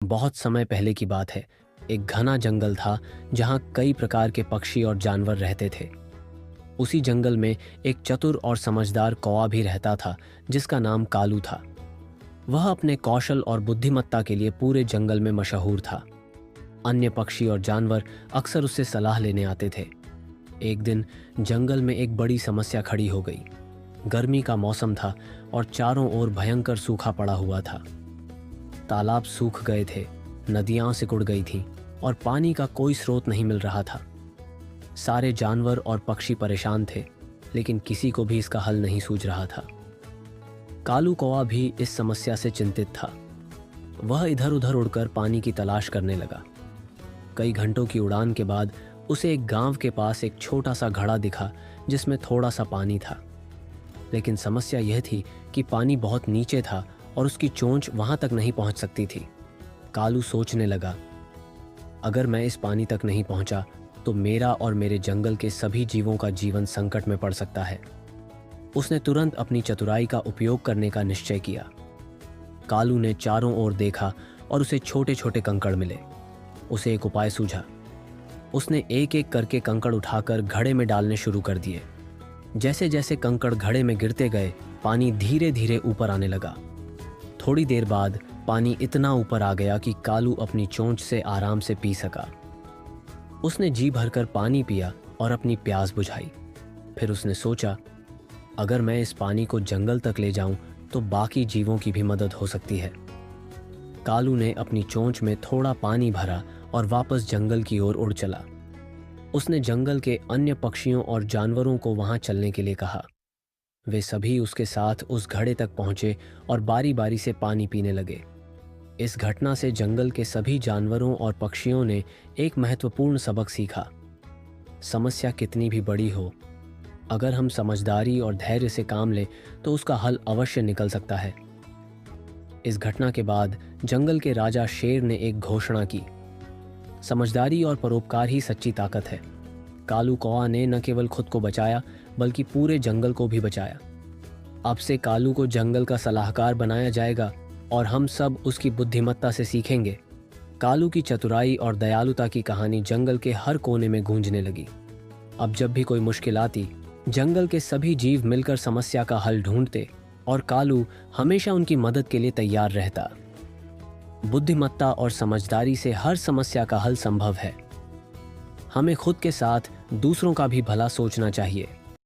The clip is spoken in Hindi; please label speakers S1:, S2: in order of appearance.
S1: बहुत समय पहले की बात है। एक घना जंगल था जहां कई प्रकार के पक्षी और जानवर रहते थे। उसी जंगल में एक चतुर और समझदार कौवा भी रहता था जिसका नाम कालू था। वह अपने कौशल और बुद्धिमत्ता के लिए पूरे जंगल में मशहूर था। अन्य पक्षी और जानवर अक्सर उससे सलाह लेने आते थे। एक दिन जंगल में एक बड़ी समस्या खड़ी हो गई। गर्मी का मौसम था और चारों ओर भयंकर सूखा पड़ा हुआ था। तालाब सूख गए थे, नदियां सिकुड़ गई थीं और पानी का कोई स्रोत नहीं मिल रहा था। सारे जानवर और पक्षी परेशान थे, लेकिन किसी को भी इसका हल नहीं सूझ रहा था। कालू कौवा भी इस समस्या से चिंतित था। वह इधर उधर उड़कर पानी की तलाश करने लगा। कई घंटों की उड़ान के बाद उसे एक गांव के पास एक छोटा सा घड़ा दिखा जिसमें थोड़ा सा पानी था। लेकिन समस्या यह थी कि पानी बहुत नीचे था और उसकी चोंच वहां तक नहीं पहुंच सकती थी। कालू सोचने लगा, अगर मैं इस पानी तक नहीं पहुंचा तो मेरा और मेरे जंगल के सभी जीवों का जीवन संकट में पड़ सकता है। उसने तुरंत अपनी चतुराई का उपयोग करने का निश्चय किया। कालू ने चारों ओर देखा और उसे छोटे छोटे कंकड़ मिले। उसे एक उपाय सूझा। उसने एक एक करके कंकड़ उठाकर घड़े में डालने शुरू कर दिए। जैसे जैसे कंकड़ घड़े में गिरते गए, पानी धीरे धीरे ऊपर आने लगा। थोड़ी देर बाद पानी इतना ऊपर आ गया कि कालू अपनी चोंच से आराम से पी सका। उसने जी भरकर पानी पिया और अपनी प्यास बुझाई। फिर उसने सोचा, अगर मैं इस पानी को जंगल तक ले जाऊं तो बाकी जीवों की भी मदद हो सकती है। कालू ने अपनी चोंच में थोड़ा पानी भरा और वापस जंगल की ओर उड़ चला। उसने जंगल के अन्य पक्षियों और जानवरों को वहां चलने के लिए कहा। वे सभी उसके साथ उस घड़े तक पहुंचे और बारी बारी से पानी पीने लगे। इस घटना से जंगल के सभी जानवरों और पक्षियों ने एक महत्वपूर्ण सबक सीखा। समस्या कितनी भी बड़ी हो, अगर हम समझदारी और धैर्य से काम लें तो उसका हल अवश्य निकल सकता है। इस घटना के बाद जंगल के राजा शेर ने एक घोषणा की, समझदारी और परोपकार ही सच्ची ताकत है। कालू कौवा ने न केवल खुद को बचाया बल्कि पूरे जंगल को भी बचाया। अब से कालू को जंगल का सलाहकार बनाया जाएगा और हम सब उसकी बुद्धिमत्ता से सीखेंगे। कालू की चतुराई और दयालुता की कहानी जंगल के हर कोने में गूंजने लगी। अब जब भी कोई मुश्किल आती, जंगल के सभी जीव मिलकर समस्या का हल ढूंढते और कालू हमेशा उनकी मदद के लिए तैयार रहता। बुद्धिमत्ता और समझदारी से हर समस्या का हल संभव है। हमें खुद के साथ दूसरों का भी भला सोचना चाहिए।